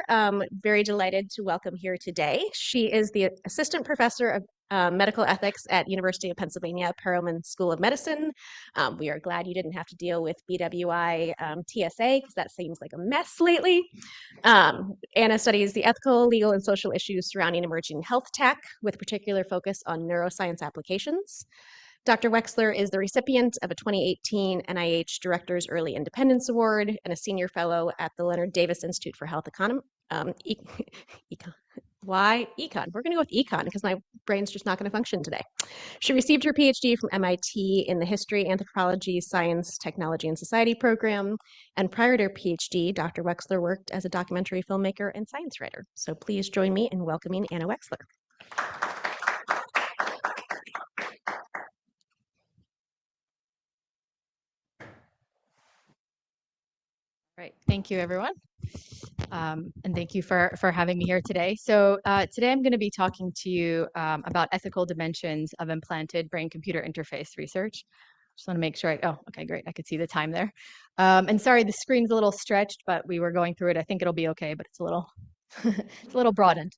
Very delighted to welcome here today. She is the Assistant Professor of Medical Ethics at University of Pennsylvania Perelman School of Medicine. We are glad you didn't have to deal with BWI TSA because that seems like a mess lately. Anna studies the ethical, legal, and social issues surrounding emerging health tech with particular focus on neuroscience applications. Dr. Wexler is the recipient of a 2018 NIH Director's Early Independence Award and a senior fellow at the Leonard Davis Institute for Health Economy. Econ. Why econ? We're going to go with econ because my brain's just not going to function today. She received her PhD from MIT in the History, Anthropology, Science, Technology, and Society program. And prior to her PhD, Dr. Wexler worked as a documentary filmmaker and science writer. So please join me in welcoming Anna Wexler. Right. Thank you, everyone. And thank you for having me here today. So today I'm going to be talking to you about ethical dimensions of implanted brain-computer interface research. Just want to make sure oh, okay, great. I could see the time there. And sorry, the screen's a little stretched, but we were going through it. I think it'll be okay, but it's a little it's a little broadened.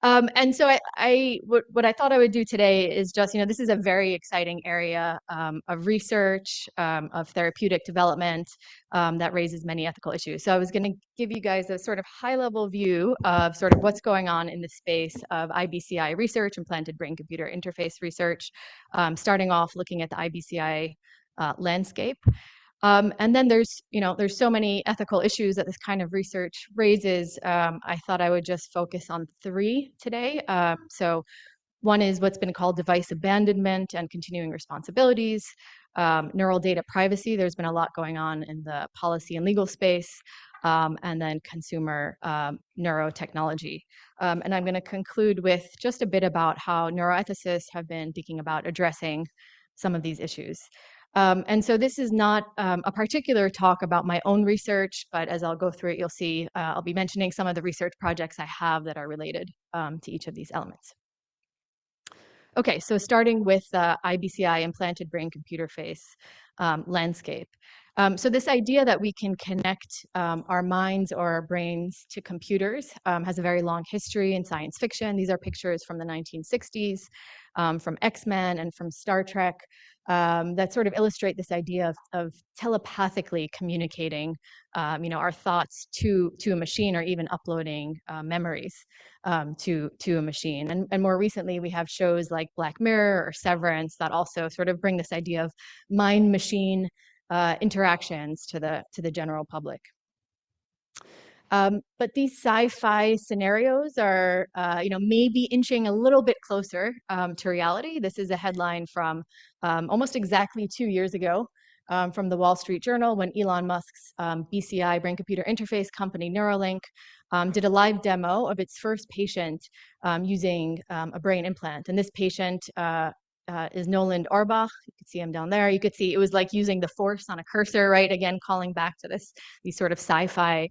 And so what I thought I would do today is just, this is a very exciting area of research, of therapeutic development that raises many ethical issues. So I was going to give you guys a sort of high-level view of sort of what's going on in the space of iBCI research, implanted brain-computer interface research, starting off looking at the iBCI landscape. And then there's so many ethical issues that this kind of research raises. I thought I would just focus on three today. So one is what's been called device abandonment and continuing responsibilities, neural data privacy. There's been a lot going on in the policy and legal space, and then consumer neurotechnology. And I'm going to conclude with just a bit about how neuroethicists have been thinking about addressing some of these issues. And so this is not a particular talk about my own research, but as I'll go through it, you'll see I'll be mentioning some of the research projects I have that are related to each of these elements. Okay, so starting with iBCI, implanted brain-computer face landscape. So this idea that we can connect our minds or our brains to computers has a very long history in science fiction. These are pictures from the 1960s, from X-Men and from Star Trek, that sort of illustrate this idea of telepathically communicating, our thoughts to a machine, or even uploading memories to a machine. And more recently, we have shows like Black Mirror or Severance that also sort of bring this idea of mind-machine interactions to the general public. But these sci-fi scenarios are, maybe inching a little bit closer to reality. This is a headline from almost exactly 2 years ago from the Wall Street Journal, when Elon Musk's BCI, brain-computer interface company Neuralink, did a live demo of its first patient using a brain implant. And this patient is Noland Auerbach. You could see him down there. You could see it was like using the force on a cursor, right? Again, calling back to these sort of sci-fi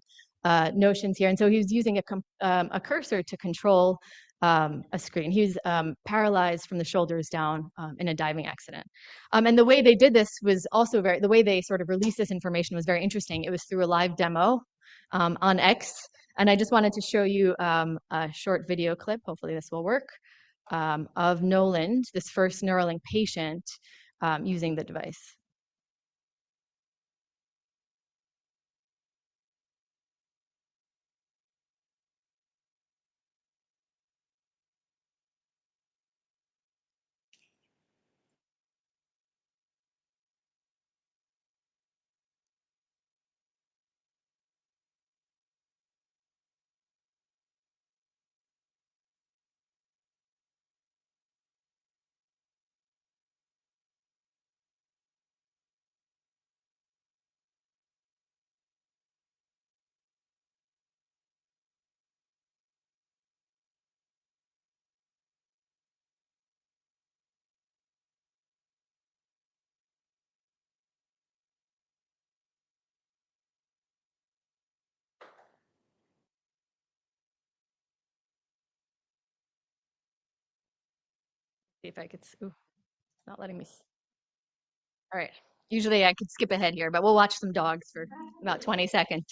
notions here. And so he was using a cursor to control a screen. He was paralyzed from the shoulders down in a diving accident. And the way they did this was also the way they sort of released this information was very interesting. It was through a live demo on X. And I just wanted to show you a short video clip. Hopefully this will work. Of Noland, this first Neuralink patient, using the device. See if I could, ooh, it's not letting me. All right. Usually I could skip ahead here, but we'll watch some dogs for about 20 seconds.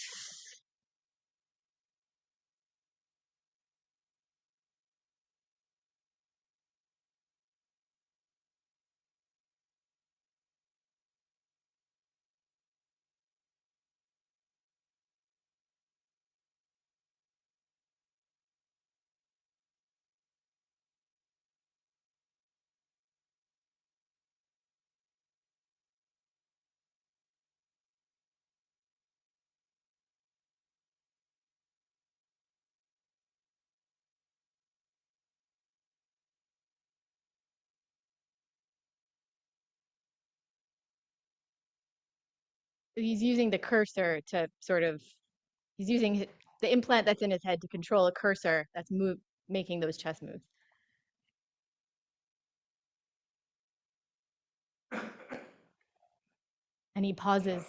he's using the cursor to sort of, he's using the implant that's in his head to control a cursor that's making those chest moves. And he pauses.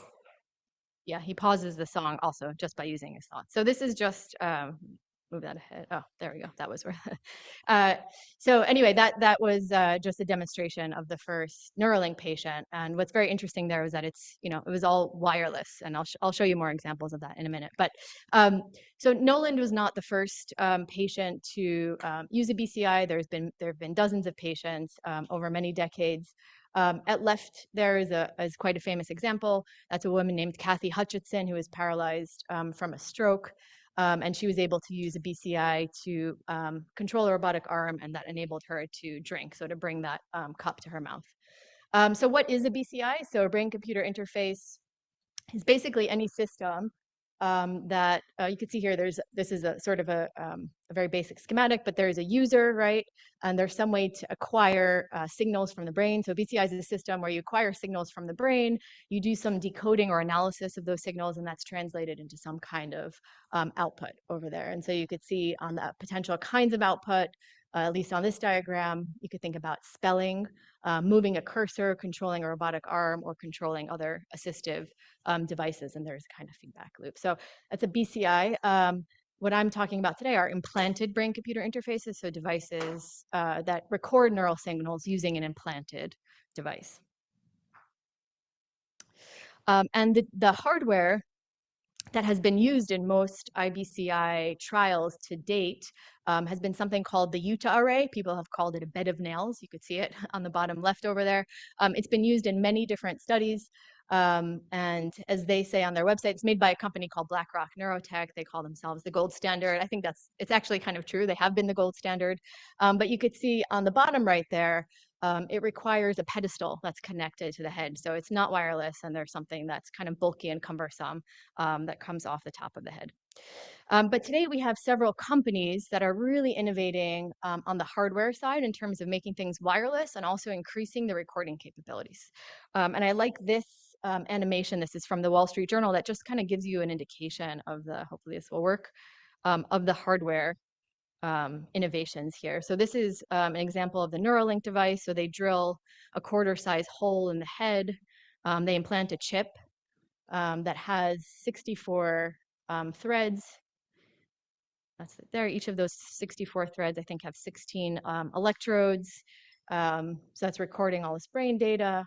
Yeah, he pauses the song also just by using his thoughts. So this is just move that ahead. Oh, there we go. That was where. uh, so anyway, that was just a demonstration of the first Neuralink patient. And what's very interesting there was that it's, it was all wireless, and I'll show you more examples of that in a minute. But so Noland was not the first patient to use a BCI. There have been dozens of patients over many decades. At left, there is quite a famous example. That's a woman named Kathy Hutchinson who was paralyzed from a stroke. And she was able to use a BCI to control a robotic arm, and that enabled her to drink, so to bring that cup to her mouth. So what is a BCI? So a brain-computer interface is basically any system that you can see here. This is a sort of a very basic schematic, but there's a user, right? And there's some way to acquire signals from the brain. So BCI is a system where you acquire signals from the brain, you do some decoding or analysis of those signals, and that's translated into some kind of output over there. And so you could see on the potential kinds of output, at least on this diagram, you could think about spelling, moving a cursor, controlling a robotic arm, or controlling other assistive devices, and there's kind of feedback loop. So that's a BCI. What I'm talking about today are implanted brain-computer interfaces, so devices that record neural signals using an implanted device. And the hardware that has been used in most iBCI trials to date has been something called the Utah array. People have called it a bed of nails. You could see it on the bottom left over there. It's been used in many different studies. And as they say on their website, it's made by a company called BlackRock Neurotech. They call themselves the gold standard. I think it's actually kind of true. They have been the gold standard. But you could see on the bottom right there, it requires a pedestal that's connected to the head. So it's not wireless, and there's something that's kind of bulky and cumbersome that comes off the top of the head. But today we have several companies that are really innovating on the hardware side in terms of making things wireless and also increasing the recording capabilities. And I like this animation. This is from the Wall Street Journal that just kind of gives you an indication of hopefully this will work, of the hardware innovations here. So this is an example of the Neuralink device. So they drill a quarter-size hole in the head. They implant a chip that has 64 threads. That's it there. Each of those 64 threads, I think, have 16 electrodes. So that's recording all this brain data.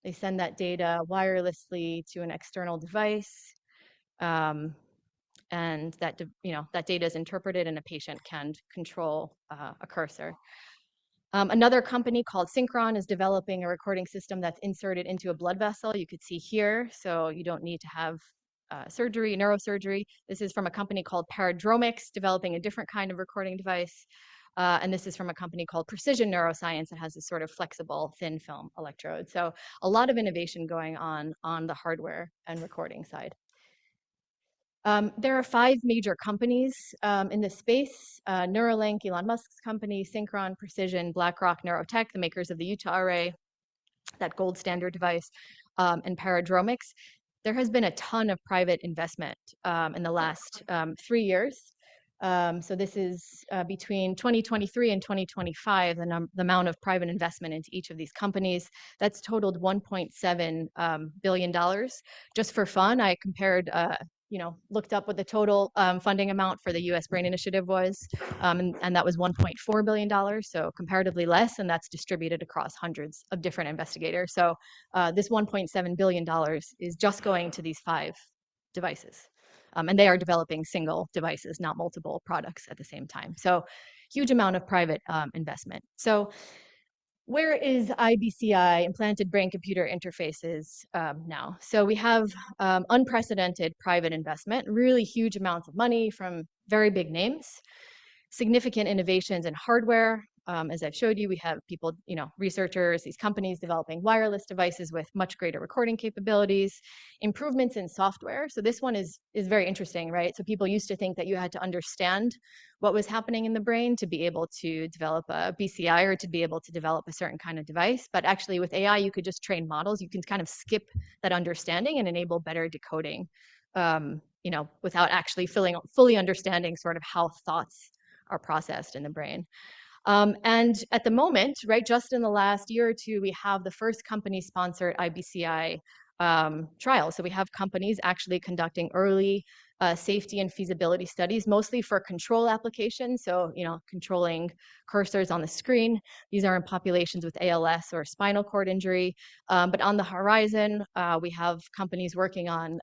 They send that data wirelessly to an external device. And that data is interpreted, and a patient can control a cursor. Another company called Synchron is developing a recording system that's inserted into a blood vessel. You could see here, so you don't need to have neurosurgery. This is from a company called Paradromics, developing a different kind of recording device. And this is from a company called Precision Neuroscience that has this sort of flexible thin film electrode. So a lot of innovation going on the hardware and recording side. There are 5 major companies in this space: Neuralink, Elon Musk's company; Synchron, Precision; BlackRock Neurotech, the makers of the Utah array, that gold standard device, and Paradromics. There has been a ton of private investment in the last 3 years. So this is between 2023 and 2025, the amount of private investment into each of these companies. That's totaled $1.7 billion. Just for fun, I compared looked up what the total funding amount for the U.S. Brain Initiative was, and that was $1.4 billion, so comparatively less, and that's distributed across hundreds of different investigators. So this $1.7 billion is just going to these 5 devices. And they are developing single devices, not multiple products at the same time. So huge amount of private investment. So where is iBCI, implanted brain-computer interfaces, now? So we have unprecedented private investment, really huge amounts of money from very big names, significant innovations in hardware, as I've showed you, we have people, researchers, these companies developing wireless devices with much greater recording capabilities, improvements in software. So this one is very interesting, right? So people used to think that you had to understand what was happening in the brain to be able to develop a BCI or to be able to develop a certain kind of device. But actually with AI, you could just train models. You can kind of skip that understanding and enable better decoding, without actually fully understanding sort of how thoughts are processed in the brain. And at the moment, right, just in the last year or two, we have the first company-sponsored iBCI trial. So we have companies actually conducting early safety and feasibility studies, mostly for control applications. So, controlling cursors on the screen. These are in populations with ALS or spinal cord injury. But on the horizon, we have companies working on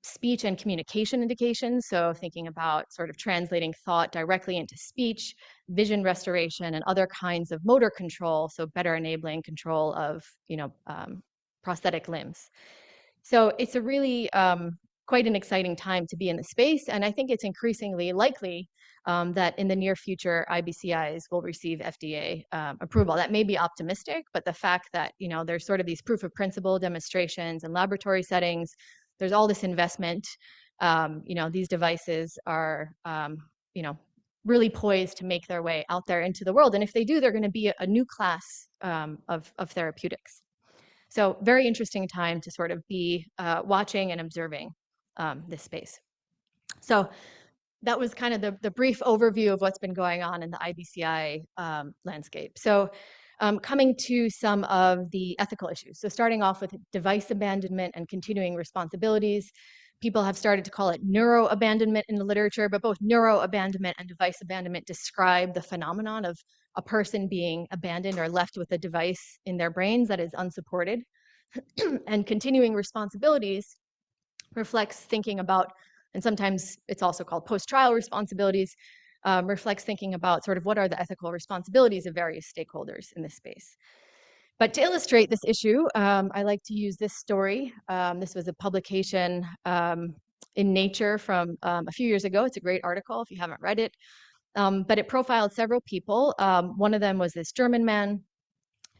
speech and communication indications. So thinking about sort of translating thought directly into speech, vision restoration, and other kinds of motor control. So better enabling control of, prosthetic limbs. So it's a really quite an exciting time to be in the space. And I think it's increasingly likely that in the near future, iBCIs will receive FDA approval. That may be optimistic, but the fact that, there's sort of these proof of principle demonstrations and laboratory settings, there's all this investment. These devices are, really poised to make their way out there into the world. And if they do, they're going to be a new class of therapeutics. So very interesting time to sort of be watching and observing this space. So that was kind of the brief overview of what's been going on in the iBCI landscape. So coming to some of the ethical issues. So starting off with device abandonment and continuing responsibilities. People have started to call it neuro-abandonment in the literature, but both neuro-abandonment and device abandonment describe the phenomenon of a person being abandoned or left with a device in their brains that is unsupported. And continuing responsibilities reflects thinking about, and sometimes it's also called post-trial responsibilities, reflects thinking about sort of what are the ethical responsibilities of various stakeholders in this space. But to illustrate this issue, I like to use this story. This was a publication in Nature from a few years ago. It's a great article if you haven't read it. But it profiled several people. One of them was this German man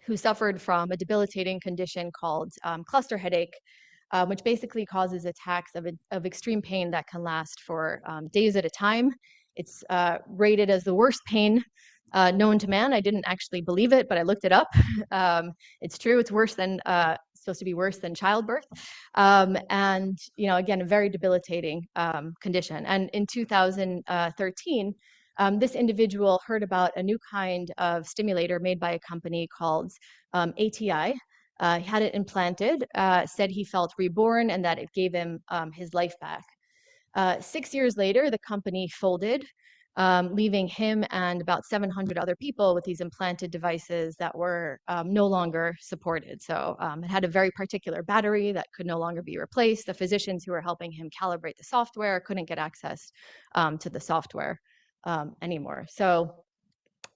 who suffered from a debilitating condition called cluster headache, which basically causes attacks of extreme pain that can last for days at a time. It's rated as the worst pain known to man. I didn't actually believe it, but I looked it up. It's true. It's worse than supposed to be worse than childbirth, and again, a very debilitating condition. And in 2013, this individual heard about a new kind of stimulator made by a company called ATI. He had it implanted, said he felt reborn and that it gave him his life back. 6 years later, the company folded, leaving him and about 700 other people with these implanted devices that were no longer supported. So it had a very particular battery that could no longer be replaced. The physicians who were helping him calibrate the software couldn't get access to the software anymore. So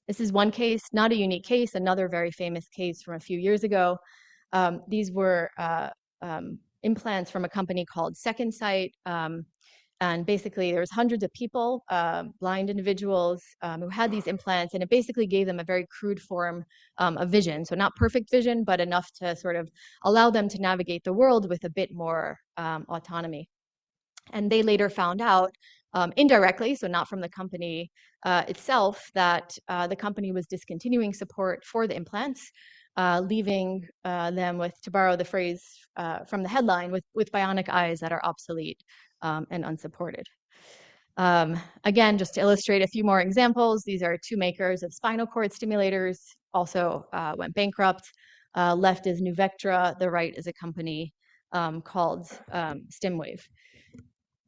this is one case, not a unique case, another very famous case from a few years ago. These were implants from a company called Second Sight. And basically, there was hundreds of people, blind individuals, who had these implants, and it basically gave them a very crude form of vision. So not perfect vision, but enough to sort of allow them to navigate the world with a bit more autonomy. And they later found out indirectly, so not from the company itself, that the company was discontinuing support for the implants, leaving them with, to borrow the phrase from the headline, with bionic eyes that are obsolete and unsupported. Again, just to illustrate a few more examples, these are two makers of spinal cord stimulators, also went bankrupt. Left is Nuvectra, the right is a company called StimWave.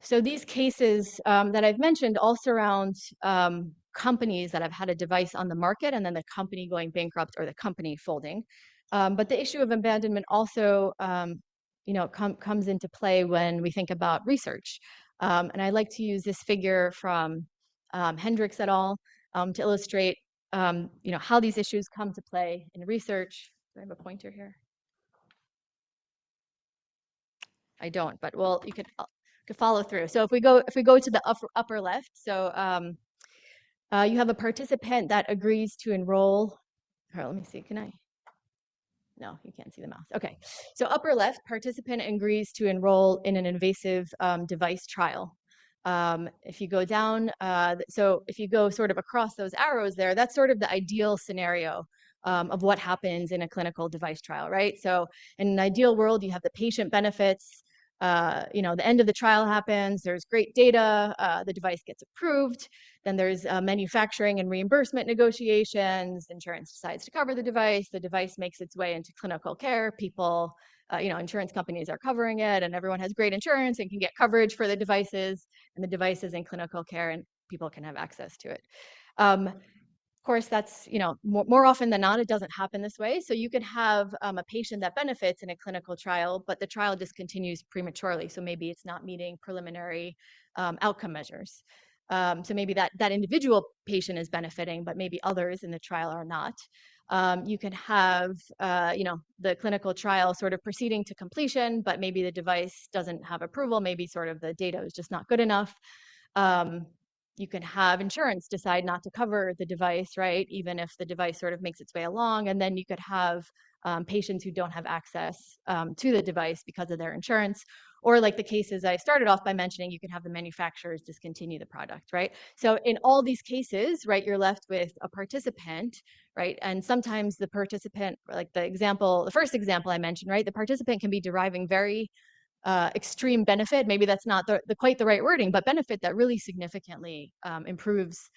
So these cases that I've mentioned all surround companies that have had a device on the market and then the company going bankrupt or the company folding. But the issue of abandonment also comes into play when we think about research. And I like to use this figure from Hendricks et al. To illustrate how these issues come to play in research. Do I have a pointer here? I don't, but well, you could follow through. So if we go to the upper left, so You have a participant that agrees to enroll. All right, let me see. Can I? No, you can't see the mouse. Okay. So upper left, participant agrees to enroll in an invasive device trial. If you go down, so if you go sort of across those arrows there, that's sort of the ideal scenario of what happens in a clinical device trial, right? So in an ideal world, you have the patient benefits. The end of the trial happens, there's great data, the device gets approved, then there's manufacturing and reimbursement negotiations, insurance decides to cover the device makes its way into clinical care, people, insurance companies are covering it, and everyone has great insurance and can get coverage for the devices, and the device is in clinical care, and people can have access to it. Of course, that's, more often than not, it doesn't happen this way. So you could have a patient that benefits in a clinical trial, but the trial discontinues prematurely. So maybe it's not meeting preliminary outcome measures. So maybe that individual patient is benefiting, but maybe others in the trial are not. You could have, the clinical trial sort of proceeding to completion, but maybe the device doesn't have approval. Maybe sort of the data is just not good enough. You can have insurance decide not to cover the device, right? Even if the device sort of makes its way along. And then you could have patients who don't have access to the device because of their insurance. Or like the cases I started off by mentioning, you can have the manufacturers discontinue the product, right? So in all these cases, right, you're left with a participant, right? And sometimes the participant, like the first example I mentioned, right? The participant can be deriving very extreme benefit. Maybe that's not quite the right wording, but benefit that really significantly improves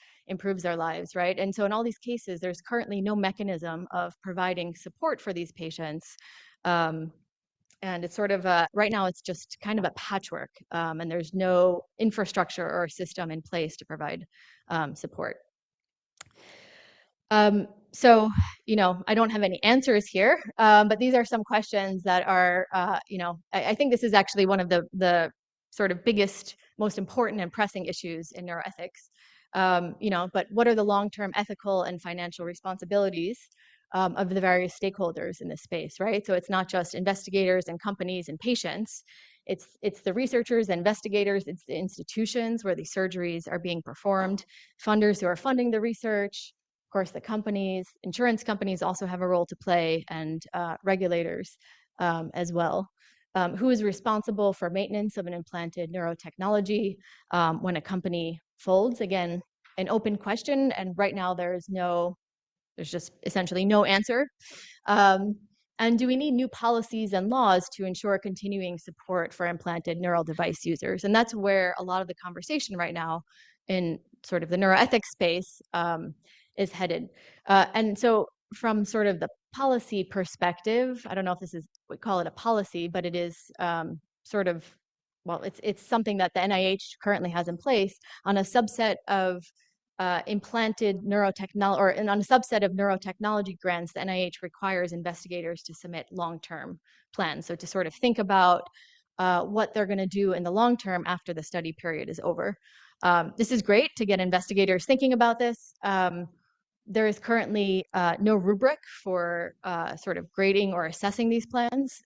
their lives, right? And so in all these cases, there's currently no mechanism of providing support for these patients. And it's sort of right now, it's just kind of a patchwork, and there's no infrastructure or system in place to provide support. So, I don't have any answers here, but these are some questions that are, I think this is actually one of the sort of biggest, most important and pressing issues in neuroethics. But what are the long-term ethical and financial responsibilities of the various stakeholders in this space, right? So it's not just investigators and companies and patients. It's the researchers, investigators, it's the institutions where these surgeries are being performed, funders who are funding the research, of course, the companies, insurance companies also have a role to play, and regulators as well. Who is responsible for maintenance of an implanted neurotechnology when a company folds? Again, an open question, and right now there's just essentially no answer. And do we need new policies and laws to ensure continuing support for implanted neural device users? And that's where a lot of the conversation right now in sort of the neuroethics space is headed. And so from sort of the policy perspective, I don't know if we call it a policy, but it is sort of, well, it's something that the NIH currently has in place on a subset of implanted neurotechnology, or on a subset of neurotechnology grants, the NIH requires investigators to submit long-term plans. So to sort of think about what they're going to do in the long term after the study period is over. This is great to get investigators thinking about this. There is currently no rubric for sort of grading or assessing these plans.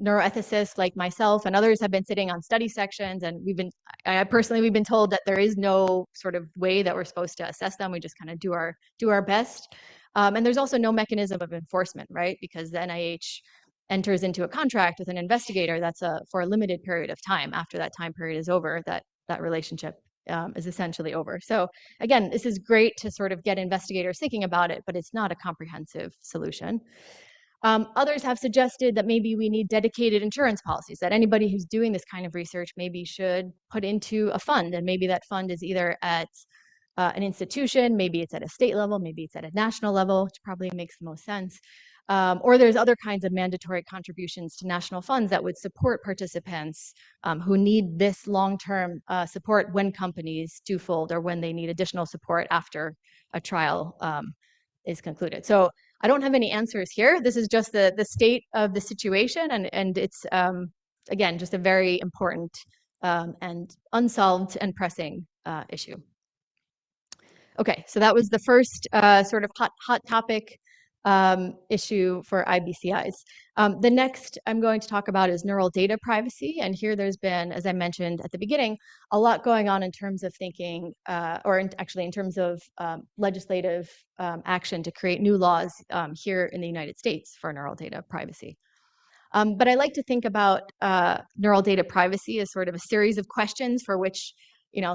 Neuroethicists like myself and others have been sitting on study sections, and we've been told that there is no sort of way that we're supposed to assess them. We just kind of do our best. And there's also no mechanism of enforcement, right? Because the NIH enters into a contract with an investigator that's for a limited period of time. After that time period is over, that relationship is essentially over. So again, this is great to sort of get investigators thinking about it, but it's not a comprehensive solution. Others have suggested that maybe we need dedicated insurance policies, that anybody who's doing this kind of research maybe should put into a fund, and maybe that fund is either at an institution, maybe it's at a state level, maybe it's at a national level, which probably makes the most sense. Or there's other kinds of mandatory contributions to national funds that would support participants who need this long-term support when companies do fold, or when they need additional support after a trial is concluded. So I don't have any answers here. This is just the state of the situation, and it's, again, just a very important and unsolved and pressing issue. Okay, so that was the first sort of hot topic issue for iBCIs. The next I'm going to talk about is neural data privacy. And here there's been, as I mentioned at the beginning, a lot going on in terms of thinking, actually in terms of legislative action to create new laws here in the United States for neural data privacy. But I like to think about neural data privacy as sort of a series of questions for which,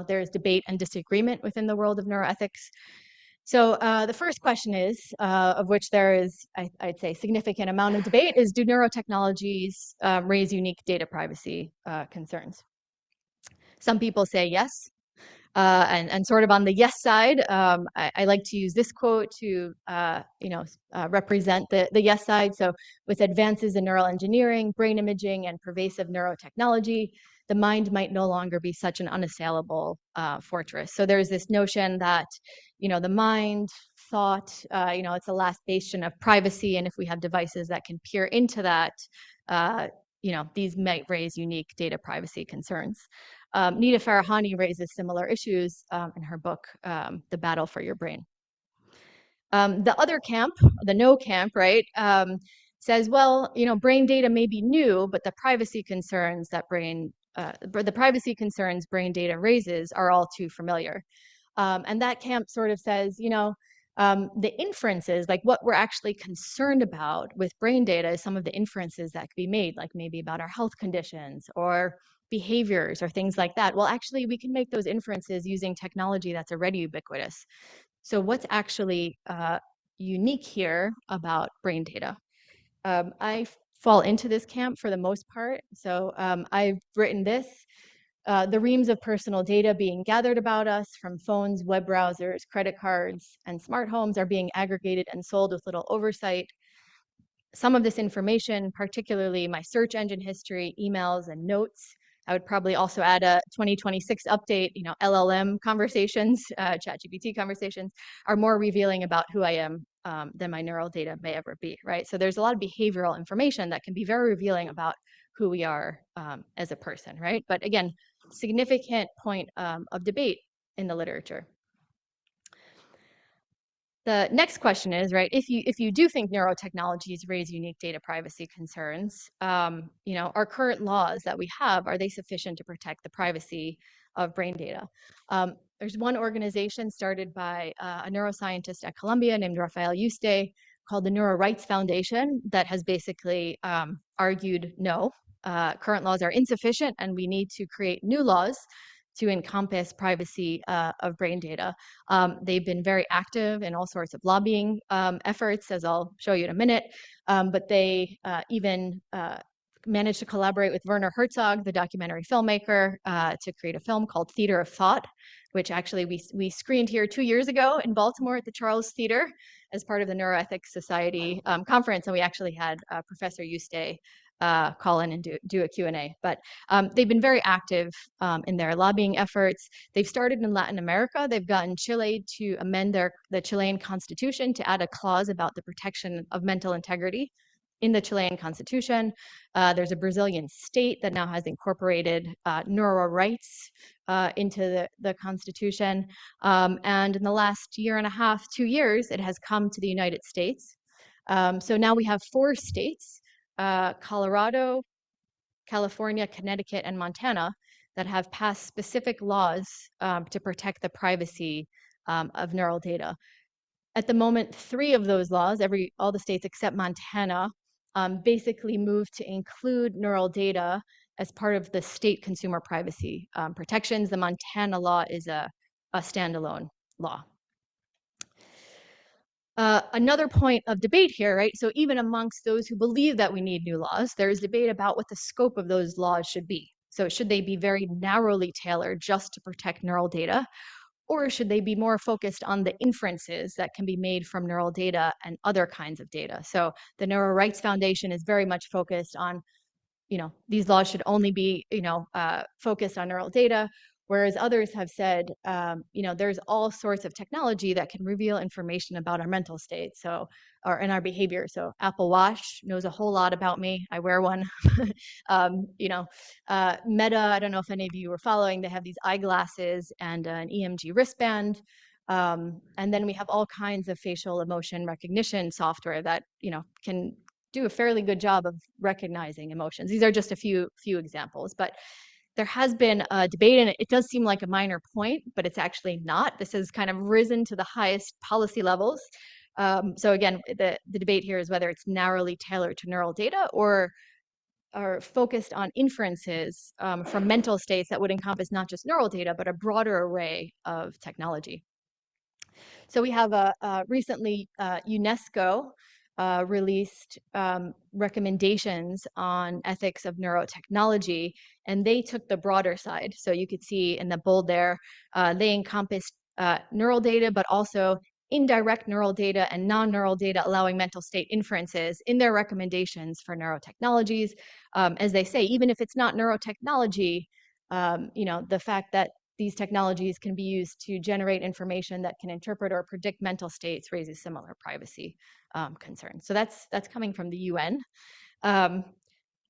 there's debate and disagreement within the world of neuroethics. So the first question is, of which there is, I'd say, significant amount of debate, is do neurotechnologies raise unique data privacy concerns? Some people say yes, and sort of on the yes side, I like to use this quote to represent the yes side. So with advances in neural engineering, brain imaging, and pervasive neurotechnology, the mind might no longer be such an unassailable fortress. So there's this notion that the mind, thought, it's the last bastion of privacy, and if we have devices that can peer into that, these might raise unique data privacy concerns. Nita Farahani raises similar issues in her book, The Battle for Your Brain. The other camp, the no camp, right, says, well, brain data may be new, but the privacy concerns brain data raises are all too familiar. And that camp sort of says, the inferences, like what we're actually concerned about with brain data is some of the inferences that could be made, like maybe about our health conditions or behaviors or things like that. Well, actually, we can make those inferences using technology that's already ubiquitous. So what's actually unique here about brain data? I fall into this camp for the most part. So I've written this. The reams of personal data being gathered about us from phones, web browsers, credit cards, and smart homes are being aggregated and sold with little oversight. Some of this information, particularly my search engine history, emails, and notes, I would probably also add a 2026 update, LLM conversations, ChatGPT conversations, are more revealing about who I am than my neural data may ever be, right? So there's a lot of behavioral information that can be very revealing about who we are as a person, right? But again, significant point of debate in the literature. The next question is, right, if you do think neurotechnologies raise unique data privacy concerns, our current laws that we have, are they sufficient to protect the privacy of brain data? There's one organization started by a neuroscientist at Columbia named Rafael Yuste called the Neuro Rights Foundation that has basically argued no, current laws are insufficient and we need to create new laws to encompass privacy of brain data. They've been very active in all sorts of lobbying efforts, as I'll show you in a minute, but they even managed to collaborate with Werner Herzog, the documentary filmmaker, to create a film called Theater of Thought, which actually we screened here 2 years ago in Baltimore at the Charles Theater as part of the Neuroethics Society conference, and we actually had Professor Yuste call in and do a Q&A. But they've been very active in their lobbying efforts. They've started in Latin America. They've gotten Chile to amend the Chilean constitution to add a clause about the protection of mental integrity in the Chilean constitution. There's a Brazilian state that now has incorporated neuro rights into the constitution. And in the last year and a half, 2 years, it has come to the United States. So now we have 4 states, Colorado, California, Connecticut, and Montana, that have passed specific laws to protect the privacy of neural data. At the moment, 3 of those laws, all the states except Montana, basically moved to include neural data as part of the state consumer privacy protections. The Montana law is a standalone law. Another point of debate here, right? So even amongst those who believe that we need new laws, there is debate about what the scope of those laws should be. So should they be very narrowly tailored just to protect neural data? Or should they be more focused on the inferences that can be made from neural data and other kinds of data? So the Neuro Rights Foundation is very much focused on, these laws should only be, focused on neural data, whereas others have said, there's all sorts of technology that can reveal information about our mental state, or in our behavior. So Apple Watch knows a whole lot about me. I wear one. Meta, I don't know if any of you were following, they have these eyeglasses and an EMG wristband. And then we have all kinds of facial emotion recognition software that, can do a fairly good job of recognizing emotions. These are just a few examples, but there has been a debate, and it does seem like a minor point, but it's actually not. This has kind of risen to the highest policy levels. So again, the debate here is whether it's narrowly tailored to neural data or are focused on inferences from mental states that would encompass not just neural data, but a broader array of technology. So we have recently UNESCO released recommendations on ethics of neurotechnology, and they took the broader side. So you could see in the bold there, they encompassed neural data, but also indirect neural data and non-neural data allowing mental state inferences in their recommendations for neurotechnologies. As they say, even if it's not neurotechnology, the fact that these technologies can be used to generate information that can interpret or predict mental states raises similar privacy concerns. So that's coming from the UN.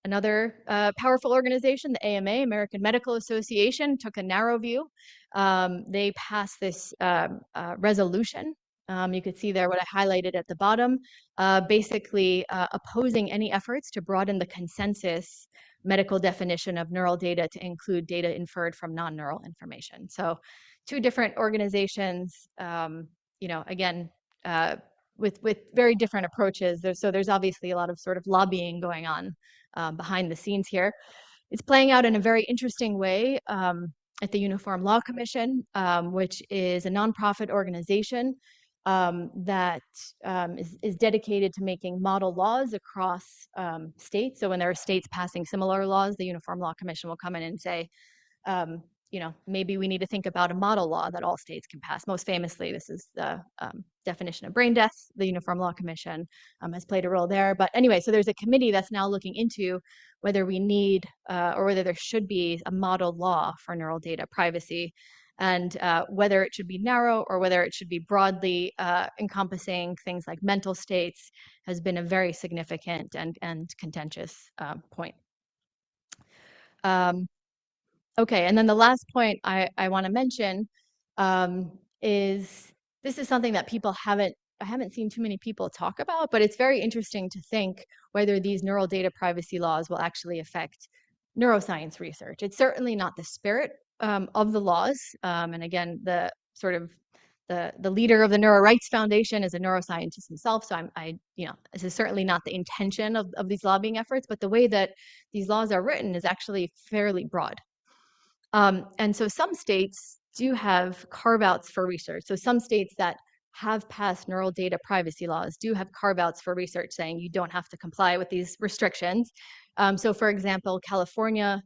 Another powerful organization, the AMA, American Medical Association, took a narrow view. They passed this resolution. You could see there what I highlighted at the bottom, basically opposing any efforts to broaden the consensus medical definition of neural data to include data inferred from non-neural information. So two different organizations, again, with very different approaches. There's obviously a lot of sort of lobbying going on behind the scenes here. It's playing out in a very interesting way at the Uniform Law Commission, which is a nonprofit organization that is dedicated to making model laws across states. So when there are states passing similar laws, the Uniform Law Commission will come in and say, maybe we need to think about a model law that all states can pass. Most famously, this is the definition of brain death. The Uniform Law Commission has played a role there. But anyway, so there's a committee that's now looking into whether we need or whether there should be a model law for neural data privacy, and whether it should be narrow or whether it should be broadly encompassing things like mental states has been a very significant and contentious point. Okay, and then the last point I want to mention is this is something that I haven't seen too many people talk about, but it's very interesting to think whether these neural data privacy laws will actually affect neuroscience research. It's certainly not the spirit of the laws, and again, the sort of the leader of the Neuro Rights Foundation is a neuroscientist himself, so this is certainly not the intention of these lobbying efforts, but the way that these laws are written is actually fairly broad. And so some states do have carve-outs for research. So some states that have passed neural data privacy laws do have carve-outs for research saying you don't have to comply with these restrictions. So for example, California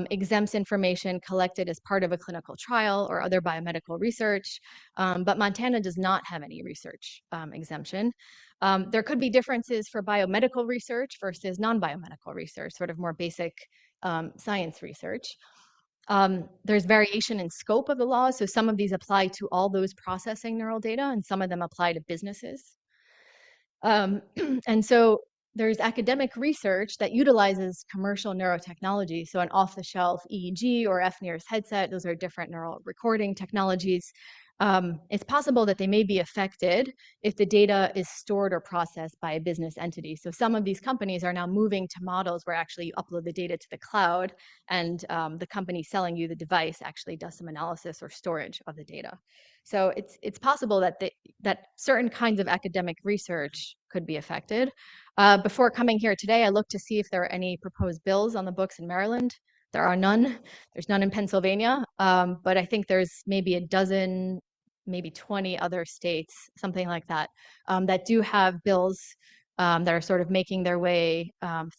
exempts information collected as part of a clinical trial or other biomedical research, but Montana does not have any research exemption. There could be differences for biomedical research versus non-biomedical research, sort of more basic science research. There's variation in scope of the laws. So some of these apply to all those processing neural data, and some of them apply to businesses. And so there's academic research that utilizes commercial neurotechnology. So an off-the-shelf EEG or FNIRS headset, those are different neural recording technologies. It's possible that they may be affected if the data is stored or processed by a business entity. So some of these companies are now moving to models where actually you upload the data to the cloud, and the company selling you the device actually does some analysis or storage of the data. So it's possible that that certain kinds of academic research could be affected. Before coming here today, I looked to see if there are any proposed bills on the books in Maryland. There are none. There's none in Pennsylvania, but I think there's maybe a dozen, maybe 20 other states, something like that, that do have bills that are sort of making their way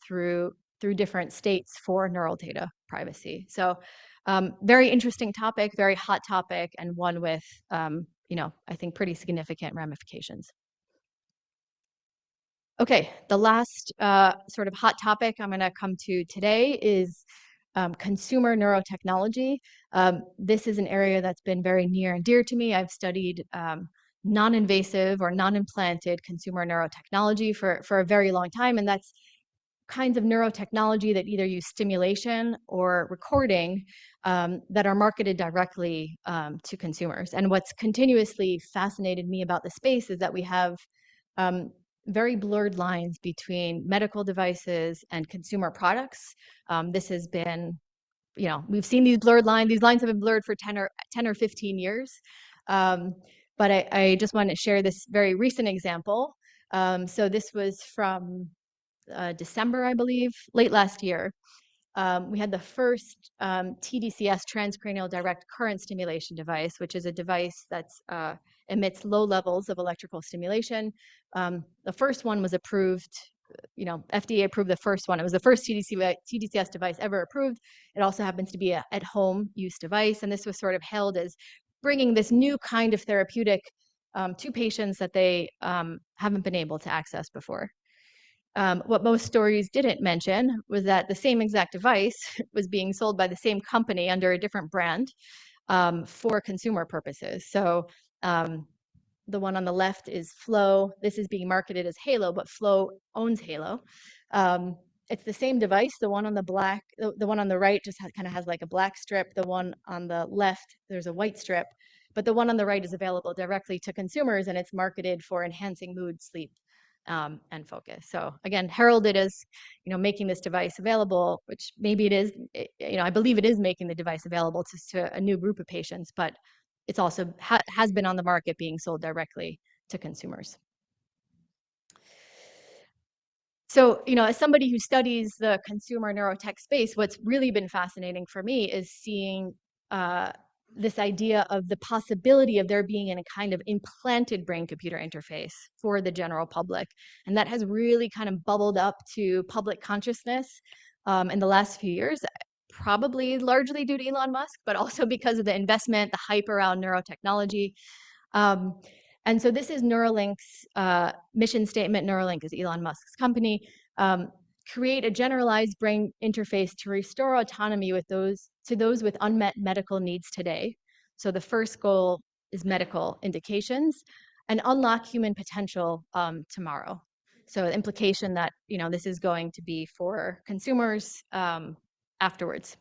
through different states for neural data privacy. So very interesting topic, very hot topic, and one with, I think pretty significant ramifications. Okay, the last sort of hot topic I'm going to come to today is consumer neurotechnology. This is an area that's been very near and dear to me. I've studied non-invasive or non-implanted consumer neurotechnology for a very long time, and that's kinds of neurotechnology that either use stimulation or recording that are marketed directly to consumers. And what's continuously fascinated me about the space is that we have very blurred lines between medical devices and consumer products. This has been, we've seen these lines have been blurred for 10 or 15 years. But I just want to share this very recent example. So this was from December, I believe, late last year. We had the first TDCS, transcranial direct current stimulation device, which is a device that emits low levels of electrical stimulation. The first one was approved, FDA approved the first one. It was the first TDCS device ever approved. It also happens to be an at-home use device. And this was sort of hailed as bringing this new kind of therapeutic to patients that they haven't been able to access before. What most stories didn't mention was that the same exact device was being sold by the same company under a different brand for consumer purposes. So the one on the left is Flow. This is being marketed as Halo, but Flow owns Halo. It's the same device. The one on the right just kind of has like a black strip. The one on the left, there's a white strip. But the one on the right is available directly to consumers, and it's marketed for enhancing mood, sleep, and focus. So again, heralded as, making this device available, which maybe it is, I believe it is making the device available to a new group of patients, but it's also has been on the market being sold directly to consumers. So, as somebody who studies the consumer neurotech space, what's really been fascinating for me is seeing this idea of the possibility of there being a kind of implanted brain-computer interface for the general public. And that has really kind of bubbled up to public consciousness in the last few years, probably largely due to Elon Musk, but also because of the investment, the hype around neurotechnology. And so this is Neuralink's mission statement. Neuralink is Elon Musk's company. Create a generalized brain interface to restore autonomy with those with unmet medical needs today. So the first goal is medical indications, and unlock human potential tomorrow. So the implication that this is going to be for consumers afterwards.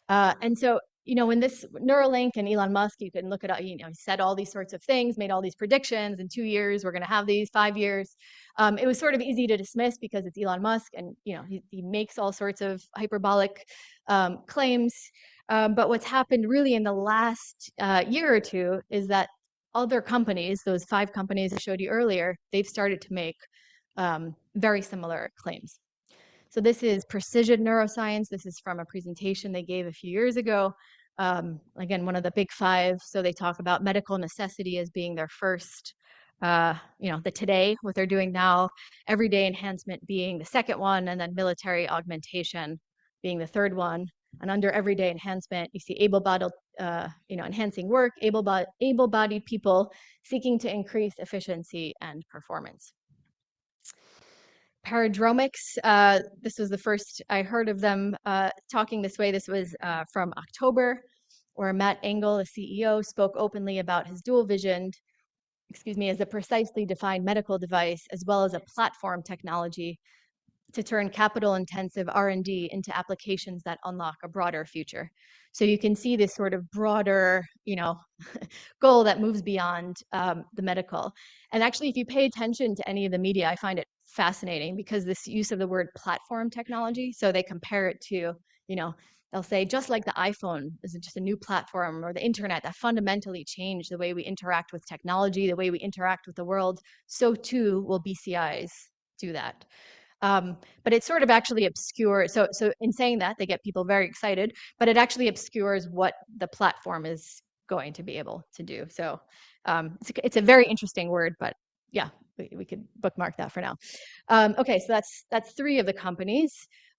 And so when this Neuralink and Elon Musk, you can look it up, he said all these sorts of things, made all these predictions. In 2 years, we're going to have these, 5 years. It was sort of easy to dismiss because it's Elon Musk and, he makes all sorts of hyperbolic claims. But what's happened really in the last year or two is that other companies, those 5 companies I showed you earlier, they've started to make very similar claims. So this is Precision Neuroscience. This is from a presentation they gave a few years ago. Again, one of the big 5. So they talk about medical necessity as being their first, the today, what they're doing now, everyday enhancement being the second one, and then military augmentation being the third one. And under everyday enhancement, you see able-bodied, enhancing work, able-bodied people seeking to increase efficiency and performance. Paradromics, this was the first I heard of them talking this way. This was from October, where Matt Engel, the CEO, spoke openly about his dual vision, as a precisely defined medical device, as well as a platform technology to turn capital-intensive R&D into applications that unlock a broader future. So you can see this sort of broader, goal that moves beyond the medical. And actually, if you pay attention to any of the media, I find it fascinating because this use of the word platform technology, so they compare it to, they'll say, just like the iPhone is just a new platform, or the internet that fundamentally changed the way we interact with technology, the way we interact with the world, so too will BCIs do that. But it sort of actually obscures, so in saying that, they get people very excited, but it actually obscures what the platform is going to be able to do. So it's a very interesting word, but yeah, we could bookmark that for now. Okay, so that's 3 of the companies.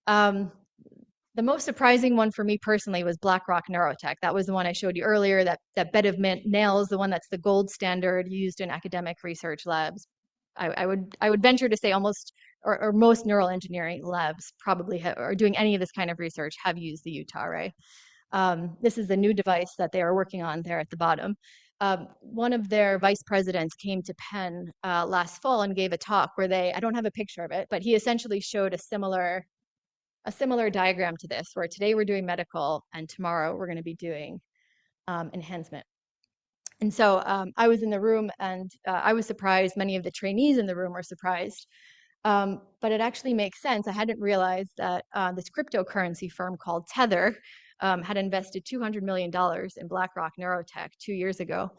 The most surprising one for me personally was BlackRock Neurotech. That was the one I showed you earlier, that bed of nails, the one that's the gold standard used in academic research labs. I would venture to say almost, or most neural engineering labs probably are doing any of this kind of research have used the Utah array. This is the new device that they are working on there at the bottom. One of their vice presidents came to Penn last fall and gave a talk where I don't have a picture of it, but he essentially showed a similar a similar diagram to this, where today we're doing medical and tomorrow we're going to be doing enhancement. And so I was in the room and I was surprised. Many of the trainees in the room were surprised. But it actually makes sense. I hadn't realized that this cryptocurrency firm called Tether had invested $200 million in BlackRock Neurotech 2 years ago.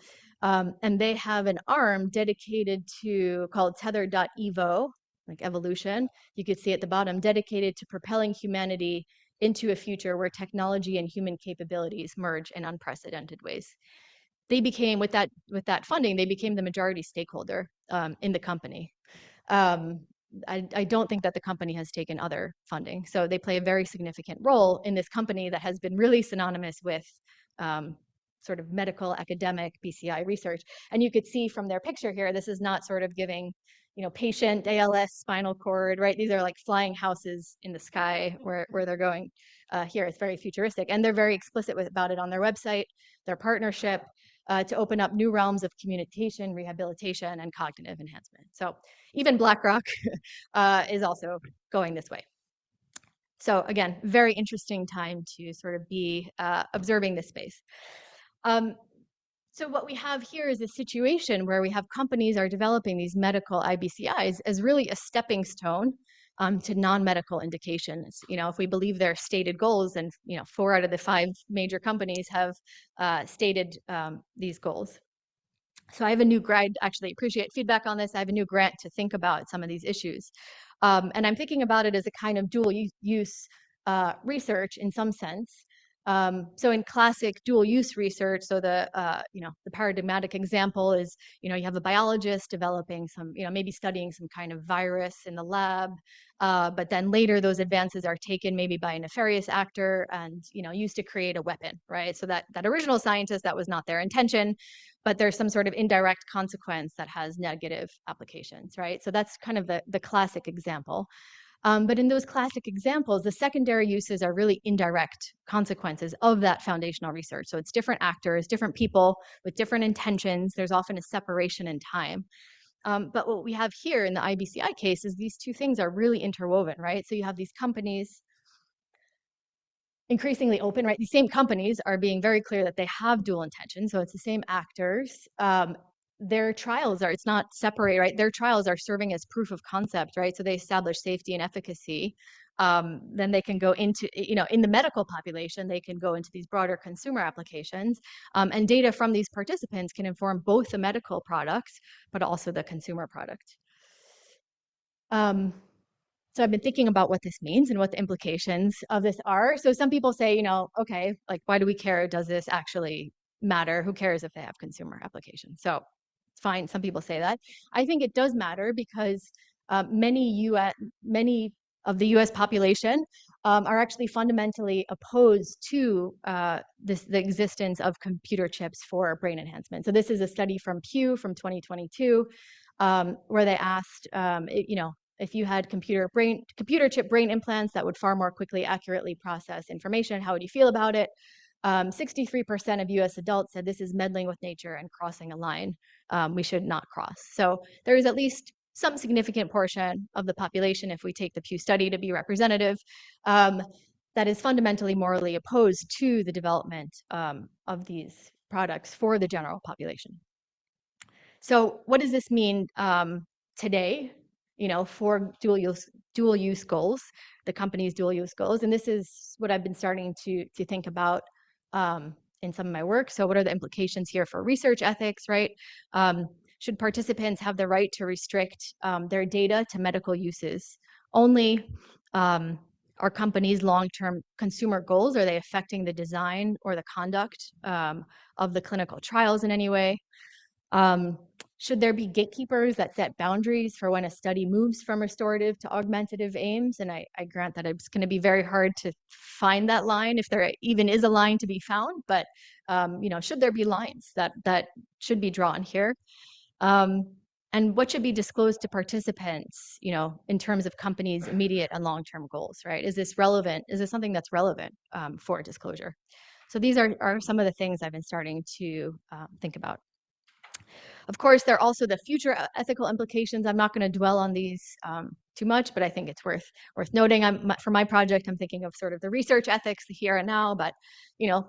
And they have an arm dedicated to called Tether.evo, like evolution. You could see at the bottom, dedicated to propelling humanity into a future where technology and human capabilities merge in unprecedented ways. They became, with that funding, they became the majority stakeholder in the company. I don't think that the company has taken other funding. So they play a very significant role in this company that has been really synonymous with sort of medical academic BCI research. And you could see from their picture here, this is not sort of giving, patient ALS, spinal cord, right? These are like flying houses in the sky where they're going here. It's very futuristic. And they're very explicit about it on their website, their partnership, to open up new realms of communication, rehabilitation, and cognitive enhancement. So even BlackRock is also going this way. So again, very interesting time to sort of be observing this space. So what we have here is a situation where we have companies are developing these medical iBCIs as really a stepping stone to non-medical indications. If we believe their stated goals, and 4 out of the 5 major companies have stated these goals. So I have a new grant, actually appreciate feedback on this. I have a new grant to think about some of these issues. And I'm thinking about it as a kind of dual use research in some sense. So in classic dual use research, so the paradigmatic example is, you have a biologist developing some, maybe studying some kind of virus in the lab, but then later those advances are taken maybe by a nefarious actor and, used to create a weapon, right? So that original scientist, that was not their intention, but there's some sort of indirect consequence that has negative applications, right? So that's kind of the classic example. But in those classic examples, the secondary uses are really indirect consequences of that foundational research. So it's different actors, different people with different intentions. There's often a separation in time. But what we have here in the iBCI case is these two things are really interwoven, right? So you have these companies increasingly open, right? These same companies are being very clear that they have dual intention. So it's the same actors. Their trials are, it's not separate, right? Their trials are serving as proof of concept, right? So they establish safety and efficacy. Then they can go into, in the medical population, they can go into these broader consumer applications. And data from these participants can inform both the medical products, but also the consumer product. So I've been thinking about what this means and what the implications of this are. So some people say, okay, like, why do we care? Does this actually matter? Who cares if they have consumer applications? So it's fine. Some people say that. I think it does matter because many of the U.S. population are actually fundamentally opposed to the existence of computer chips for brain enhancement. So this is a study from Pew from 2022, where they asked, if you had computer chip brain implants that would far more quickly, accurately process information, how would you feel about it? 63% of US adults said this is meddling with nature and crossing a line we should not cross. So there is at least some significant portion of the population, if we take the Pew study to be representative, that is fundamentally morally opposed to the development of these products for the general population. So what does this mean today, for dual use goals, the company's dual use goals? And this is what I've been starting to think about in some of my work. So what are the implications here for research ethics, right? Should participants have the right to restrict their data to medical uses only? Are companies' long-term consumer goals, are they affecting the design or the conduct of the clinical trials in any way? Should there be gatekeepers that set boundaries for when a study moves from restorative to augmentative aims? And I grant that it's going to be very hard to find that line, if there even is a line to be found, but should there be lines that should be drawn here? And what should be disclosed to participants, in terms of companies' immediate and long-term goals, right? Is this relevant? Is this something that's relevant for disclosure? So these are some of the things I've been starting to think about. Of course, there are also the future ethical implications. I'm not going to dwell on these too much, but I think it's worth noting. For my project, I'm thinking of sort of the research ethics, the here and now. But you know,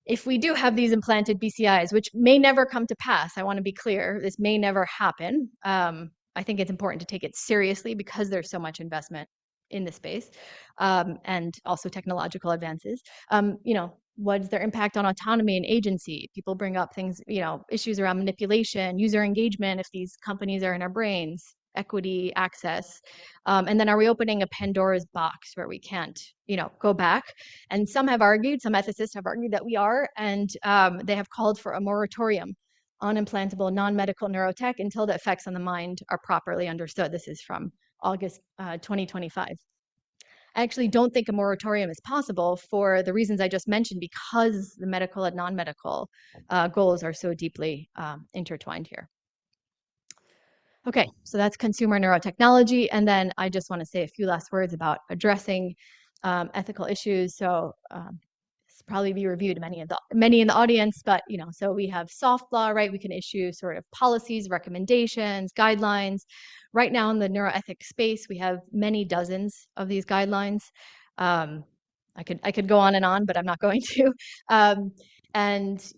if we do have these implanted BCIs, which may never come to pass, I want to be clear, this may never happen. I think it's important to take it seriously because there's so much investment in this space, and also technological advances. What's their impact on autonomy and agency? People bring up things, issues around manipulation, user engagement, if these companies are in our brains, equity, access. And then are we opening a Pandora's box where we can't, go back? And some ethicists have argued that we are, and they have called for a moratorium on implantable non-medical neurotech until the effects on the mind are properly understood. This is from August 2025. I actually don't think a moratorium is possible for the reasons I just mentioned, because the medical and non-medical goals are so deeply intertwined here. Okay, so that's consumer neurotechnology. And then I just want to say a few last words about addressing ethical issues. So this probably be reviewed many in the audience, but so we have soft law, right? We can issue sort of policies, recommendations, guidelines. Right now in the neuroethics space, we have many dozens of these guidelines. I could go on, but I'm not going to. And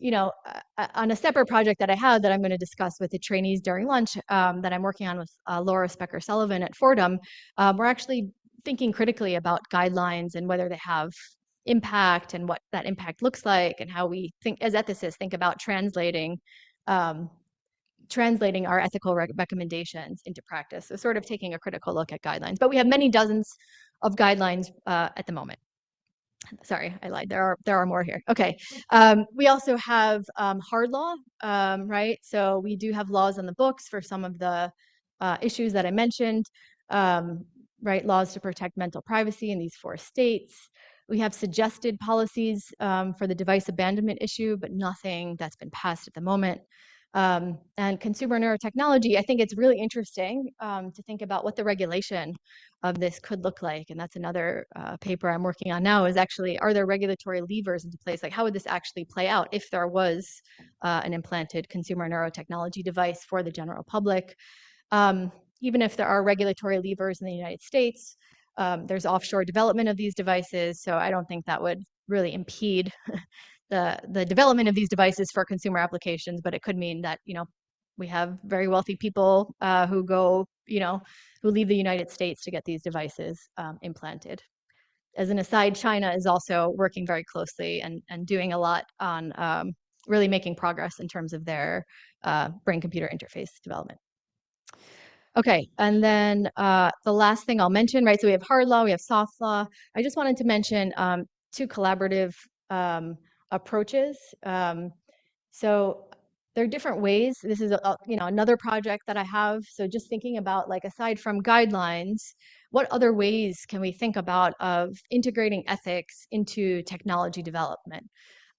on a separate project that I had that I'm going to discuss with the trainees during lunch, that I'm working on with Laura Specker-Sullivan at Fordham, we're actually thinking critically about guidelines and whether they have impact and what that impact looks like, and how we think as ethicists think about translating our ethical recommendations into practice. So sort of taking a critical look at guidelines. But we have many dozens of guidelines at the moment. Sorry, I lied. There are more here. Okay. We also have hard law, right? So we do have laws on the books for some of the issues that I mentioned, right? Laws to protect mental privacy in these 4 states. We have suggested policies for the device abandonment issue, but nothing that's been passed at the moment. And consumer neurotechnology, I think it's really interesting to think about what the regulation of this could look like. And that's another paper I'm working on now, is actually, are there regulatory levers into place? Like, how would this actually play out if there was an implanted consumer neurotechnology device for the general public? Even if there are regulatory levers in the United States, there's offshore development of these devices. So I don't think that would really impede the development of these devices for consumer applications, but it could mean that, we have very wealthy people who go, who leave the United States to get these devices implanted. As an aside, China is also working very closely and doing a lot on really making progress in terms of their brain-computer interface development. Okay, and then the last thing I'll mention, right? So we have hard law, we have soft law. I just wanted to mention 2 collaborative approaches. So there are different ways. This is another project that I have. So just thinking about, like, aside from guidelines, what other ways can we think about of integrating ethics into technology development?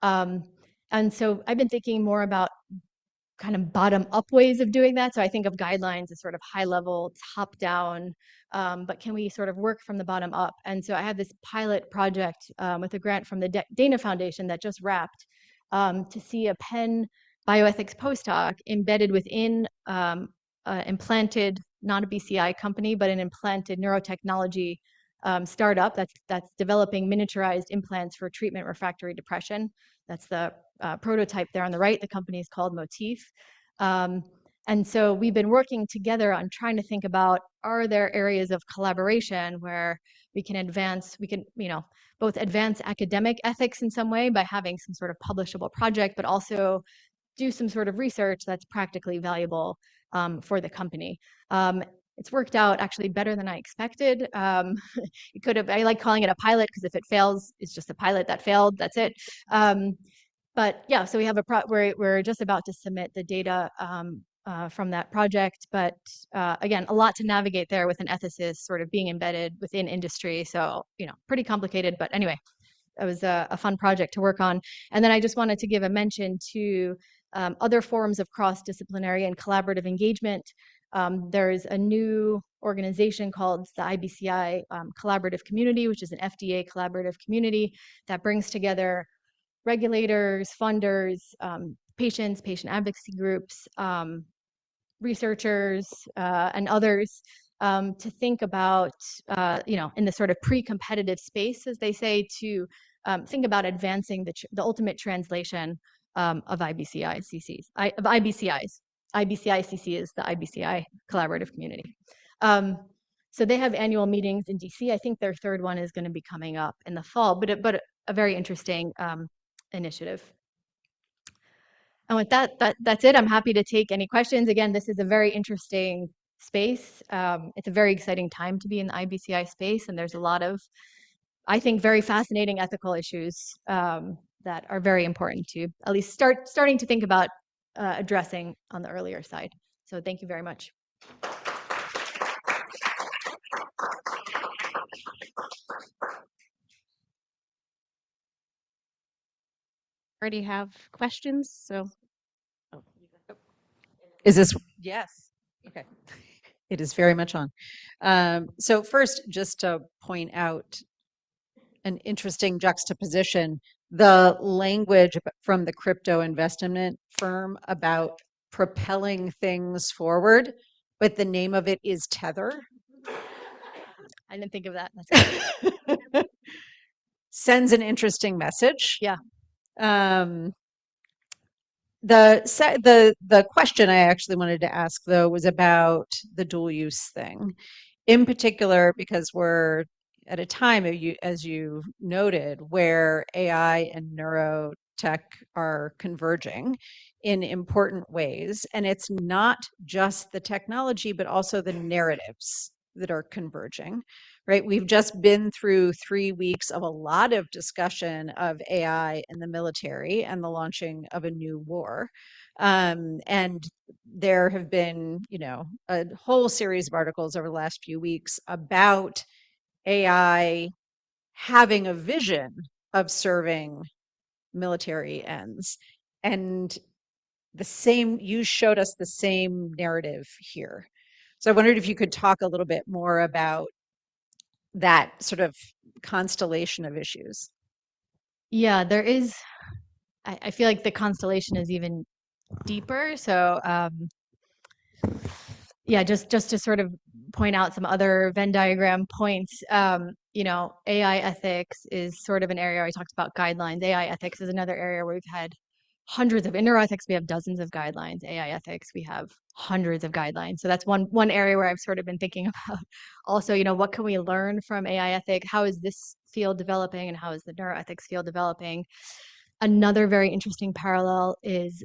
And so I've been thinking more about kind of bottom-up ways of doing that. So I think of guidelines as sort of high-level, top-down, but can we sort of work from the bottom up? And so I have this pilot project with a grant from the Dana Foundation that just wrapped, to see a Penn bioethics postdoc embedded within implanted, not a BCI company, but an implanted neurotechnology startup that's developing miniaturized implants for treatment refractory depression. That's the prototype there on the right. The company is called Motif. And so we've been working together on trying to think about, are there areas of collaboration where we can both advance academic ethics in some way by having some sort of publishable project, but also do some sort of research that's practically valuable for the company. It's worked out actually better than I expected. It could have, I like calling it a pilot, because if it fails, it's just a pilot that failed, that's it. But yeah, so we have we're just about to submit the data from that project. But again, a lot to navigate there with an ethicist sort of being embedded within industry. So, pretty complicated, but anyway, it was a fun project to work on. And then I just wanted to give a mention to other forms of cross-disciplinary and collaborative engagement. There's a new organization called the iBCI Collaborative Community, which is an FDA collaborative community that brings together regulators, funders, patients, patient advocacy groups, researchers, and others to think about, in the sort of pre-competitive space, as they say, to think about advancing the ultimate translation of iBCI CCs, of iBCIs. iBCI CC is the iBCI collaborative community. So they have annual meetings in DC. I think their third one is going to be coming up in the fall, but a very interesting initiative. And with that's it. I'm happy to take any questions. Again, this is a very interesting space. It's a very exciting time to be in the iBCI space, and there's a lot of, I think, very fascinating ethical issues that are very important to at least starting to think about addressing on the earlier side. So thank you very much. Already have questions, so. Oh. Is this, yes, okay. It is very much on. So first, just to point out an interesting juxtaposition, the language from the crypto investment firm about propelling things forward, but the name of it is Tether. I didn't think of that. That's Sends an interesting message. Yeah. The question I actually wanted to ask, though, was about the dual use thing, in particular because we're at a time, as you noted, where AI and neurotech are converging in important ways, and it's not just the technology, but also the narratives that are converging. Right, we've just been through 3 weeks of a lot of discussion of AI in the military and the launching of a new war. And there have been, a whole series of articles over the last few weeks about AI having a vision of serving military ends. And you showed us the same narrative here. So I wondered if you could talk a little bit more about that sort of constellation of issues. Yeah, there is. I feel like the constellation is even deeper. So yeah, just to sort of point out some other Venn diagram points. AI ethics is sort of an area I talked about guidelines. AI ethics is another area where we've had hundreds of, in neuroethics we have dozens of guidelines. AI ethics we have hundreds of guidelines. So that's one area where I've sort of been thinking about also, what can we learn from AI ethics? How is this field developing, and how is the neuroethics field developing? Another very interesting parallel is,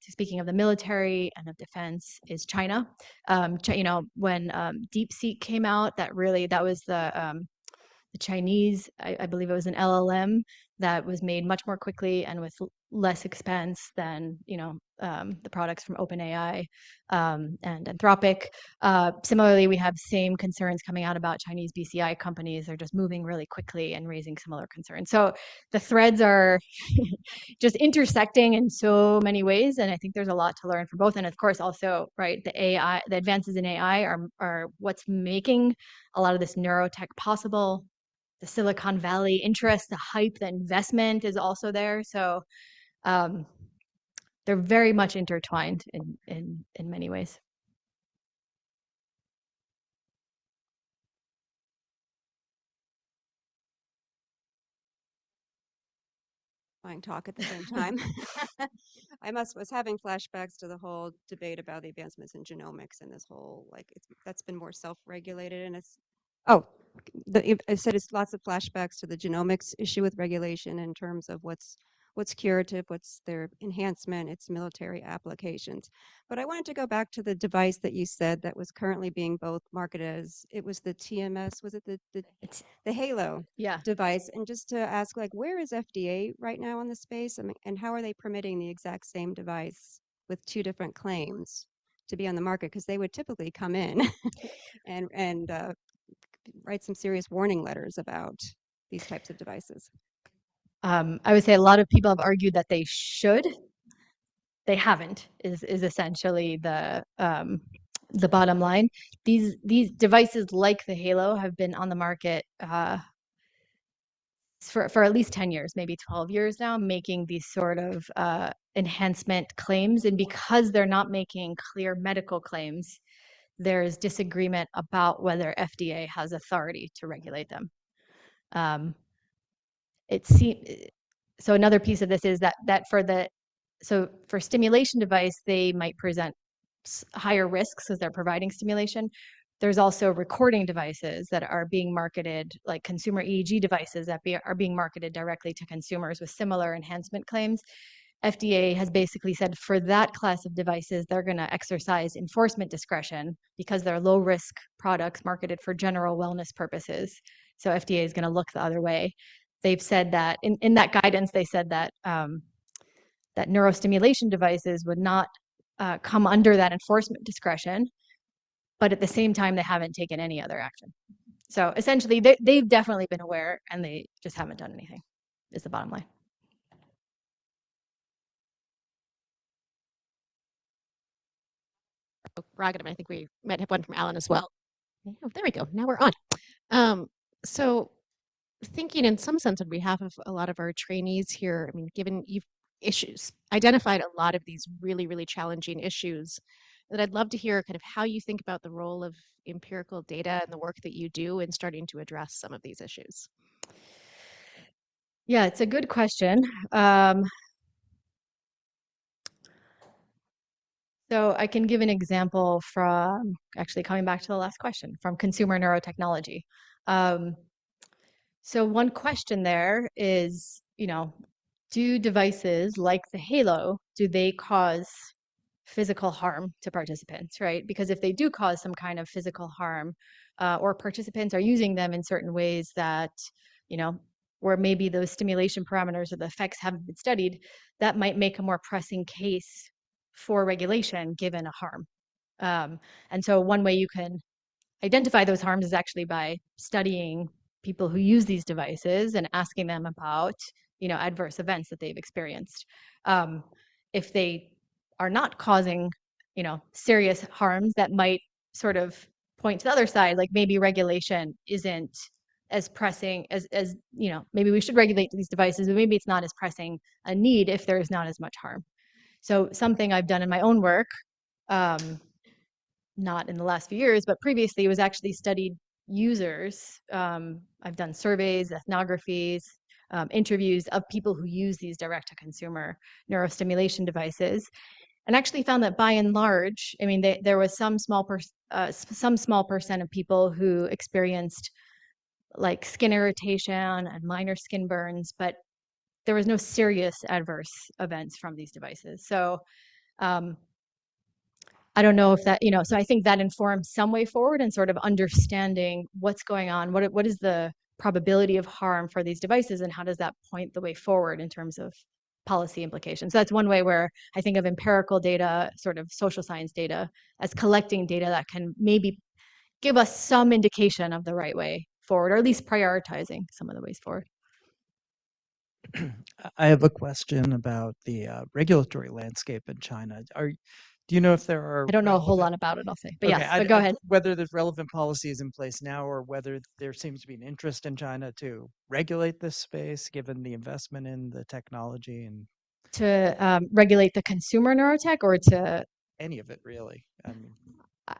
speaking of the military and of defense, is China. When DeepSeek came out, that was the Chinese, I believe it was an LLM that was made much more quickly and with less expense than the products from OpenAI and Anthropic. Similarly, we have same concerns coming out about Chinese BCI companies. They're just moving really quickly and raising similar concerns. So the threads are just intersecting in so many ways, and I think there's a lot to learn from both. And of course, also, right, the advances in AI are what's making a lot of this neurotech possible. The Silicon Valley interest, the hype, the investment is also there. So they're very much intertwined in many ways. Talk at the same time. I was having flashbacks to the whole debate about the advancements in genomics and this whole, that's been more self-regulated, and I said it's lots of flashbacks to the genomics issue with regulation in terms of what's curative, what's their enhancement, its military applications. But I wanted to go back to the device that you said that was currently being both marketed as, it was the TMS, was it the Halo device? And just to ask, where is FDA right now in the space? And how are they permitting the exact same device with two different claims to be on the market? Because they would typically come in and write some serious warning letters about these types of devices. I would say a lot of people have argued that they should. They haven't, is essentially the bottom line. These devices like the Halo have been on the market for at least 10 years, maybe 12 years now, making these sort of enhancement claims, and because they're not making clear medical claims, there's disagreement about whether FDA has authority to regulate them. So another piece of this is that for stimulation device, they might present higher risks because they're providing stimulation. There's also recording devices that are being marketed, like consumer EEG devices that are being marketed directly to consumers with similar enhancement claims. FDA has basically said for that class of devices, they're going to exercise enforcement discretion because they're low risk products marketed for general wellness purposes. So FDA is going to look the other way. They've said that in that guidance, they said that that neurostimulation devices would not come under that enforcement discretion, but at the same time, they haven't taken any other action. So essentially, they've definitely been aware, and they just haven't done anything, is the bottom line. Prerogative. I think we might have one from Alan as well. Oh, there we go. Now we're on. So thinking in some sense on behalf of a lot of our trainees here, I mean, given you've identified a lot of these really, really challenging issues, that I'd love to hear kind of how you think about the role of empirical data and the work that you do in starting to address some of these issues. Yeah, it's a good question. So I can give an example from actually coming back to the last question from consumer neurotechnology. So one question there is, do devices like the Halo, do they cause physical harm to participants, right? Because if they do cause some kind of physical harm, or participants are using them in certain ways that, where maybe those stimulation parameters or the effects haven't been studied, that might make a more pressing case for regulation given a harm. And so one way you can identify those harms is actually by studying people who use these devices and asking them about, adverse events that they've experienced. If they are not causing, serious harms, that might sort of point to the other side, like maybe regulation isn't as pressing as maybe we should regulate these devices, but maybe it's not as pressing a need if there's not as much harm. So something I've done in my own work, not in the last few years, but previously was actually studied users. I've done surveys, ethnographies, interviews of people who use these direct-to-consumer neurostimulation devices, and actually found that by and large, I mean, there was some small percent of people who experienced like skin irritation and minor skin burns, but there was no serious adverse events from these devices. So I don't know if that, so I think that informs some way forward and sort of understanding what's going on, what is the probability of harm for these devices, and how does that point the way forward in terms of policy implications. So that's one way where I think of empirical data, sort of social science data, as collecting data that can maybe give us some indication of the right way forward, or at least prioritizing some of the ways forward. I have a question about the regulatory landscape in China. Do you know if there are? I don't know a whole lot about it, I'll say, but okay, yes, but go ahead. Whether there's relevant policies in place now, or whether there seems to be an interest in China to regulate this space, given the investment in the technology and to regulate the consumer neurotech, or to any of it, really. I mean,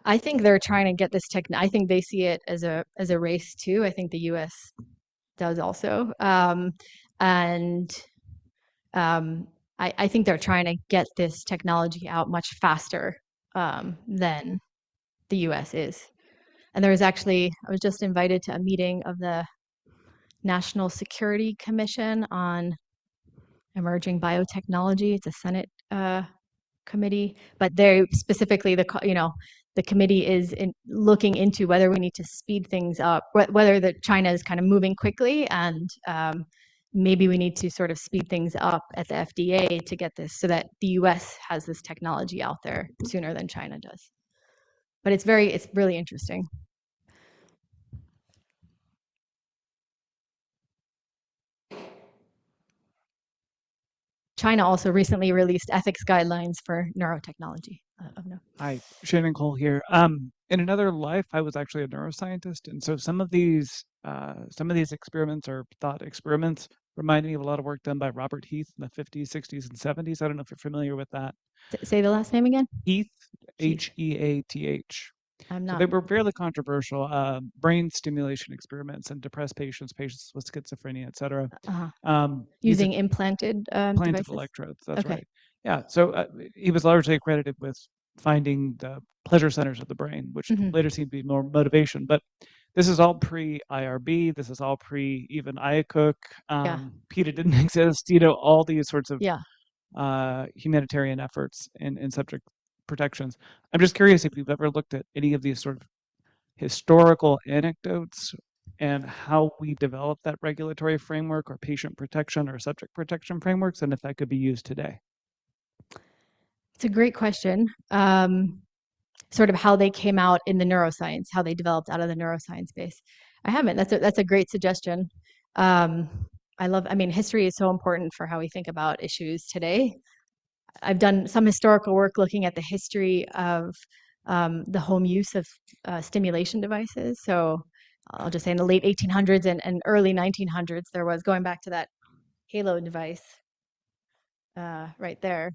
I think they're trying to get this tech. I think they see it as a race too. I think the U.S. does also, I think they're trying to get this technology out much faster than the U.S. is. And there was actually, I was just invited to a meeting of the National Security Commission on Emerging Biotechnology. It's a Senate committee, but they specifically, the committee is looking into whether we need to speed things up, whether China is kind of moving quickly, and maybe we need to sort of speed things up at the FDA to get this, so that the U.S. has this technology out there sooner than China does. But it's really interesting. China also recently released ethics guidelines for neurotechnology. Hi, Shannon Cole here. In another life, I was actually a neuroscientist, and so some of these experiments are thought experiments reminded me of a lot of work done by Robert Heath in the 50s, 60s, and 70s. I don't know if you're familiar with that. Say the last name again. Heath, Heath. Heath. I'm So not they were fairly controversial brain stimulation experiments in depressed patients, patients with schizophrenia, et cetera. He's using implanted implanted devices. electrodes. That's Okay. right. Yeah. So he was largely accredited with finding the pleasure centers of the brain, which later seemed to be more motivation. But this is all pre-IRB. This is all pre even IACUC. PETA didn't exist. All these sorts of humanitarian efforts in subject protections. I'm just curious if you've ever looked at any of these sort of historical anecdotes and how we develop that regulatory framework or patient protection or subject protection frameworks, and if that could be used today. It's a great question. Sort of how they came out in the neuroscience, how they developed out of the neuroscience base. I haven't. That's a great suggestion. I mean, history is so important for how we think about issues today. I've done some historical work looking at the history of the home use of stimulation devices. So I'll just say in the late 1800s and early 1900s, there was, going back to that Halo device right there,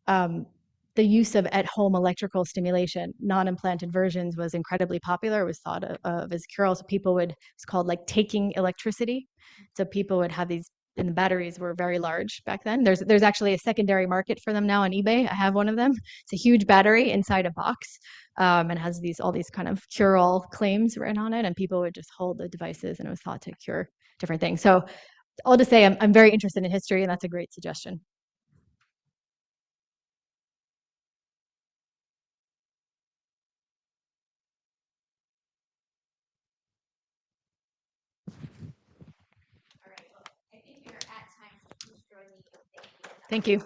the use of at-home electrical stimulation, non-implanted versions, was incredibly popular. It was thought of as cure. So it's called like taking electricity. So people would have these, and the batteries were very large back then. There's actually a secondary market for them now on eBay. I have one of them. It's a huge battery inside a box, and has all these kind of cure-all claims written on it, and people would just hold the devices, and it was thought to cure different things. So I'll just say I'm very interested in history, and that's a great suggestion. Thank you.